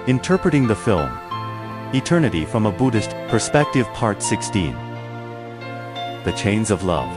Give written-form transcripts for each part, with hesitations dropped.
Interpreting the Film. Eternity from a Buddhist Perspective Part 16. The Chains of Love.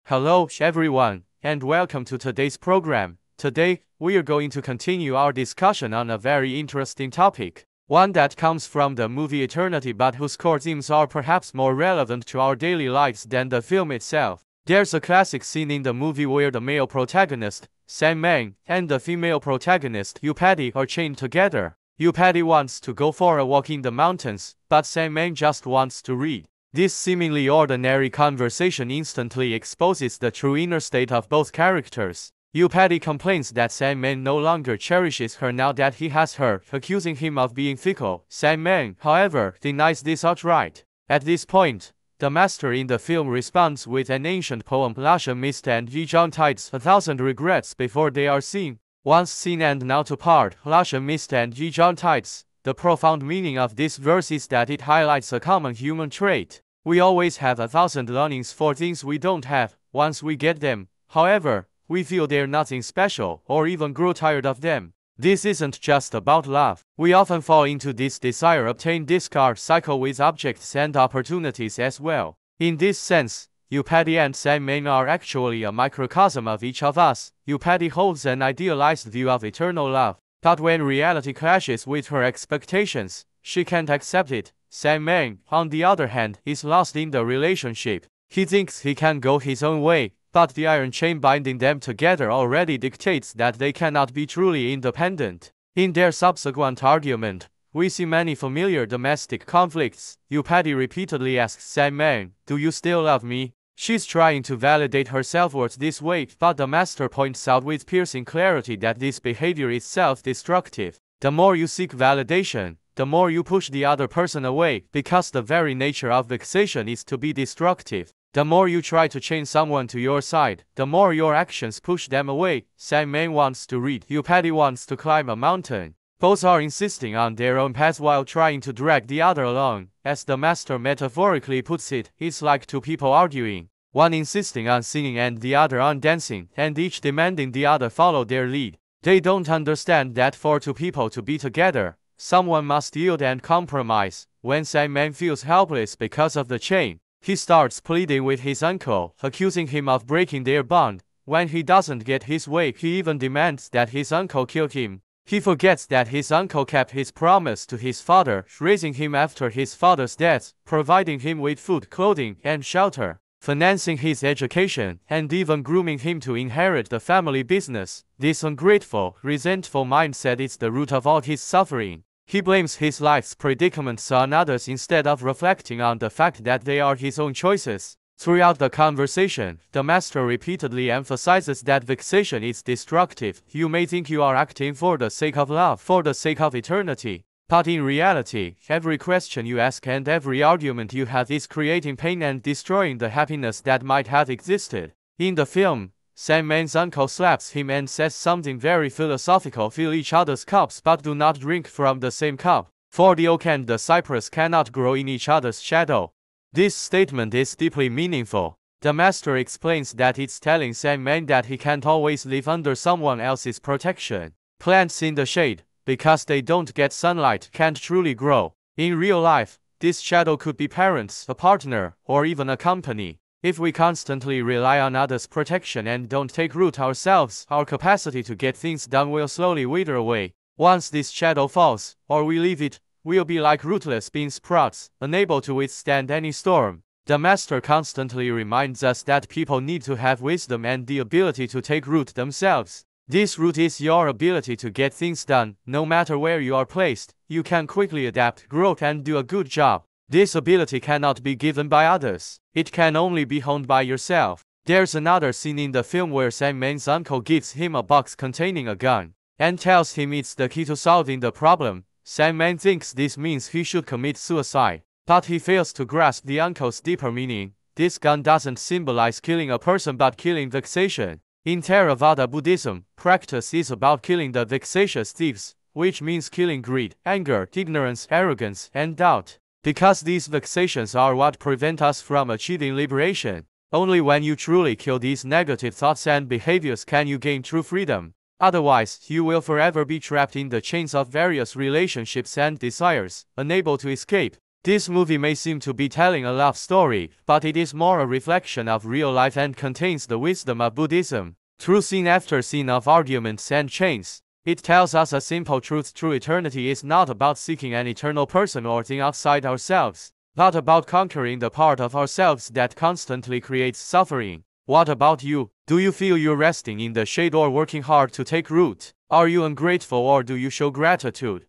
Hello everyone, and welcome to today's program. Today, we are going to continue our discussion on a very interesting topic, one that comes from the movie Eternity but whose core themes are perhaps more relevant to our daily lives than the film itself. There's a classic scene in the movie where the male protagonist, Sandman, and the female protagonist, Upati, are chained together. Upati wants to go for a walk in the mountains, but Sandman just wants to read. This seemingly ordinary conversation instantly exposes the true inner state of both characters. Upati complains that Sandman no longer cherishes her now that he has her, accusing him of being fickle. Sandman, however, denies this outright. At this point, the master in the film responds with an ancient poem, Lasha Mist and Yizhang Tides, 1,000 regrets before they are seen. Once seen and now to part, Lasha Mist and Yizhang Tides. The profound meaning of this verse is that it highlights a common human trait. We always have 1,000 longings for things we don't have. Once we get them, however, we feel they're nothing special, or even grow tired of them. This isn't just about love. We often fall into this desire-obtain-discard cycle with objects and opportunities as well. In this sense, Upati and Sandman are actually a microcosm of each of us. Upati holds an idealized view of eternal love, but when reality clashes with her expectations, she can't accept it. Sandman, on the other hand, is lost in the relationship. He thinks he can go his own way, but the iron chain binding them together already dictates that they cannot be truly independent. In their subsequent argument, we see many familiar domestic conflicts. Upati repeatedly asks Sandman, "Do you still love me?" She's trying to validate her self-worth this way, but the master points out with piercing clarity that this behavior is self-destructive. The more you seek validation, the more you push the other person away, because the very nature of vexation is to be destructive. The more you try to chain someone to your side, the more your actions push them away. Sandman wants to read, Upati wants to climb a mountain. Both are insisting on their own path while trying to drag the other along. As the master metaphorically puts it, it's like two people arguing, one insisting on singing and the other on dancing, and each demanding the other follow their lead. They don't understand that for two people to be together, someone must yield and compromise. When Sandman feels helpless because of the chain, he starts pleading with his uncle, accusing him of breaking their bond. When he doesn't get his way, he even demands that his uncle kill him. He forgets that his uncle kept his promise to his father, raising him after his father's death, providing him with food, clothing, and shelter, financing his education, and even grooming him to inherit the family business. This ungrateful, resentful mindset is the root of all his suffering. He blames his life's predicaments on others instead of reflecting on the fact that they are his own choices. Throughout the conversation, the master repeatedly emphasizes that vexation is destructive. You may think you are acting for the sake of love, for the sake of eternity, but in reality, every question you ask and every argument you have is creating pain and destroying the happiness that might have existed. In the film, Sandman's uncle slaps him and says something very philosophical: fill each other's cups but do not drink from the same cup, for the oak and the cypress cannot grow in each other's shadow. This statement is deeply meaningful. The master explains that it's telling Sandman that he can't always live under someone else's protection. Plants in the shade, because they don't get sunlight, can't truly grow. In real life, this shadow could be parents, a partner, or even a company. If we constantly rely on others' protection and don't take root ourselves, our capacity to get things done will slowly wither away. Once this shadow falls, or we leave it, we'll be like rootless bean sprouts, unable to withstand any storm. The master constantly reminds us that people need to have wisdom and the ability to take root themselves. This root is your ability to get things done. No matter where you are placed, you can quickly adapt, grow, and do a good job. This ability cannot be given by others. It can only be honed by yourself. There's another scene in the film where Sandman's uncle gives him a box containing a gun, and tells him it's the key to solving the problem. Sandman thinks this means he should commit suicide, but he fails to grasp the uncle's deeper meaning. This gun doesn't symbolize killing a person but killing vexation. In Theravada Buddhism, practice is about killing the vexatious thieves, which means killing greed, anger, ignorance, arrogance, and doubt. Because these vexations are what prevent us from achieving liberation. Only when you truly kill these negative thoughts and behaviors can you gain true freedom. Otherwise, you will forever be trapped in the chains of various relationships and desires, unable to escape. This movie may seem to be telling a love story, but it is more a reflection of real life and contains the wisdom of Buddhism. Through scene after scene of arguments and chains, it tells us a simple truth: true eternity is not about seeking an eternal person or thing outside ourselves, but about conquering the part of ourselves that constantly creates suffering. What about you? Do you feel you're resting in the shade or working hard to take root? Are you ungrateful or do you show gratitude?